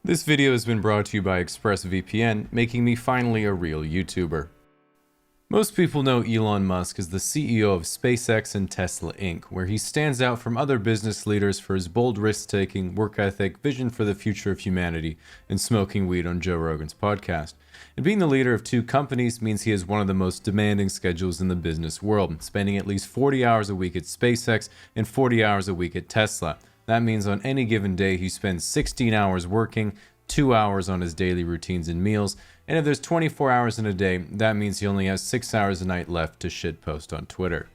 This video has been brought to you by ExpressVPN, making me finally a real YouTuber. Most people know Elon Musk as the CEO of SpaceX and Tesla Inc., where he stands out from other business leaders for his bold risk-taking, work ethic, vision for the future of humanity, and smoking weed on Joe Rogan's podcast. And being the leader of two companies means he has one of the most demanding schedules in the business world, spending at least 40 hours a week at SpaceX and 40 hours a week at Tesla. That means on any given day he spends 16 hours working, 2 hours on his daily routines and meals, and if there's 24 hours in a day, that means he only has 6 hours a night left to shitpost on Twitter.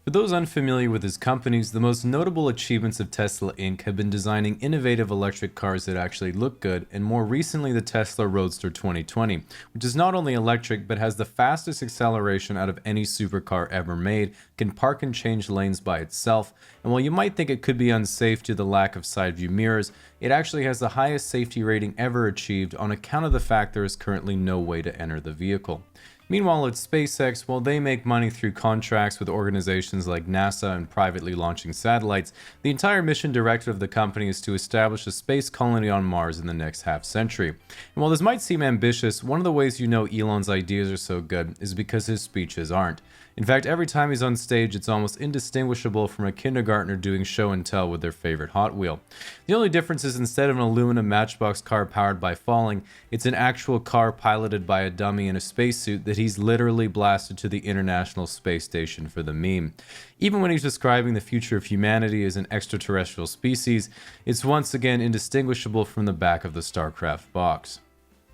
For those unfamiliar with his companies, the most notable achievements of Tesla Inc. have been designing innovative electric cars that actually look good, and more recently the Tesla Roadster 2020, which is not only electric but has the fastest acceleration out of any supercar ever made, can park and change lanes by itself, and while you might think it could be unsafe due to the lack of side view mirrors, it actually has the highest safety rating ever achieved on account of the fact there is currently no way to enter the vehicle. Meanwhile, at SpaceX, while they make money through contracts with organizations like NASA and privately launching satellites, the entire mission directive of the company is to establish a space colony on Mars in the next half century. And while this might seem ambitious, one of the ways you know Elon's ideas are so good is because his speeches aren't. In fact, every time he's on stage, it's almost indistinguishable from a kindergartner doing show and tell with their favorite Hot Wheel. The only difference is instead of an aluminum matchbox car powered by falling, it's an actual car piloted by a dummy in a spacesuit that he's literally blasted to the International Space Station for the meme. Even when he's describing the future of humanity as an extraterrestrial species, it's once again indistinguishable from the back of the StarCraft box.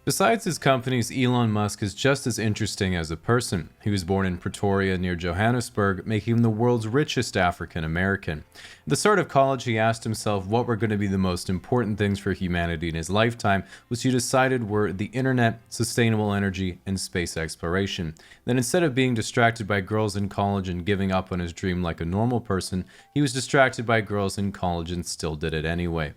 Besides his companies, Elon Musk is just as interesting as a person. He was born in Pretoria near Johannesburg, making him the world's richest African American. At the start of college, he asked himself what were going to be the most important things for humanity in his lifetime, which he decided were the internet, sustainable energy, and space exploration. Then instead of being distracted by girls in college and giving up on his dream like a normal person, he was distracted by girls in college and still did it anyway.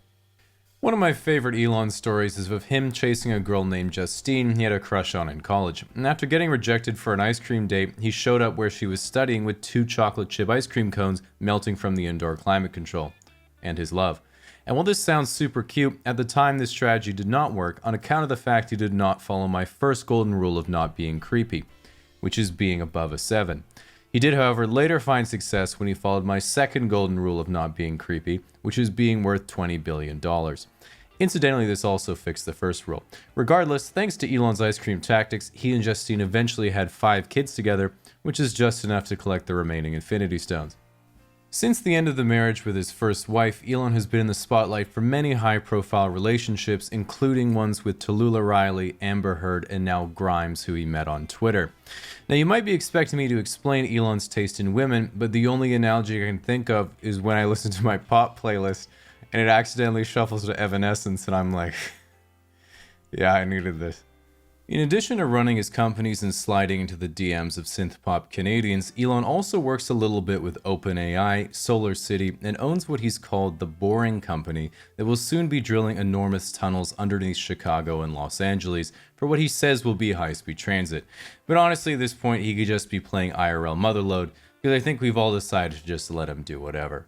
One of my favorite Elon stories is of him chasing a girl named Justine he had a crush on in college. And after getting rejected for an ice cream date, he showed up where she was studying with 2 chocolate chip ice cream cones melting from the indoor climate control. And his love. And while this sounds super cute, at the time this strategy did not work on account of the fact he did not follow my first golden rule of not being creepy, which is being above a 7. He did, however, later find success when he followed my second golden rule of not being creepy, which is being worth $20 billion. Incidentally, this also fixed the first rule. Regardless, thanks to Elon's ice cream tactics, he and Justine eventually had 5 kids together, which is just enough to collect the remaining Infinity Stones. Since the end of the marriage with his first wife, Elon has been in the spotlight for many high-profile relationships, including ones with Tallulah Riley, Amber Heard, and now Grimes, who he met on Twitter. Now, you might be expecting me to explain Elon's taste in women, but the only analogy I can think of is when I listen to my pop playlist, and it accidentally shuffles to Evanescence, and I'm like, yeah, I needed this. In addition to running his companies and sliding into the DMs of synth-pop Canadians, Elon also works a little bit with OpenAI, SolarCity, and owns what he's called the Boring Company that will soon be drilling enormous tunnels underneath Chicago and Los Angeles for what he says will be high-speed transit. But honestly, at this point, he could just be playing IRL Motherlode, because I think we've all decided to just let him do whatever.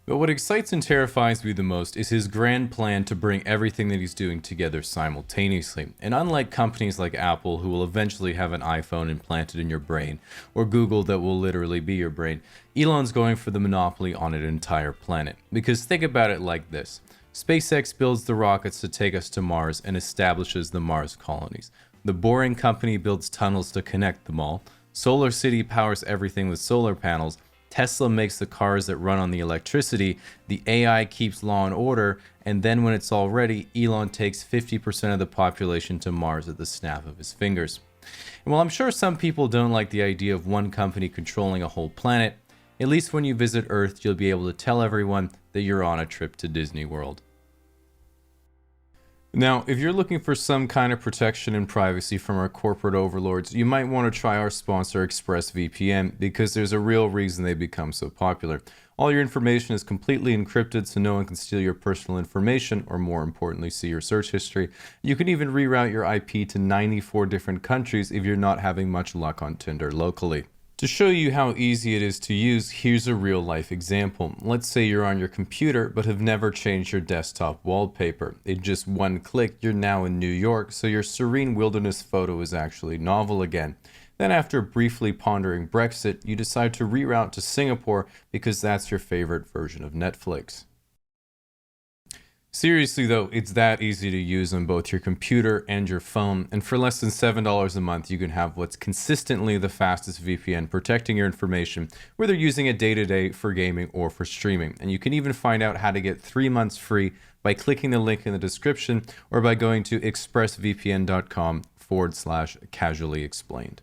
But what excites and terrifies me the most is his grand plan to bring everything that he's doing together simultaneously. And unlike companies like Apple, who will eventually have an iPhone implanted in your brain, or Google that will literally be your brain, Elon's going for the monopoly on an entire planet. Because think about it like this. SpaceX builds the rockets to take us to Mars and establishes the Mars colonies. The Boring Company builds tunnels to connect them all. SolarCity powers everything with solar panels. Tesla makes the cars that run on the electricity, the AI keeps law and order, and then when it's all ready, Elon takes 50% of the population to Mars at the snap of his fingers. And while I'm sure some people don't like the idea of one company controlling a whole planet, at least when you visit Earth, you'll be able to tell everyone that you're on a trip to Disney World. Now, if you're looking for some kind of protection and privacy from our corporate overlords, you might want to try our sponsor ExpressVPN, because there's a real reason they become so popular. All your information is completely encrypted so no one can steal your personal information, or more importantly, see your search history. You can even reroute your IP to 94 different countries if you're not having much luck on Tinder locally. To show you how easy it is to use, here's a real life example. Let's say you're on your computer but have never changed your desktop wallpaper. In just one click, you're now in New York, so your serene wilderness photo is actually novel again. Then after briefly pondering Brexit, you decide to reroute to Singapore because that's your favorite version of Netflix. Seriously though, it's that easy to use on both your computer and your phone, and for less than $7 a month, you can have what's consistently the fastest VPN protecting your information, whether using it day to day for gaming or for streaming. And you can even find out how to get 3 months free by clicking the link in the description or by going to expressvpn.com/casually explained.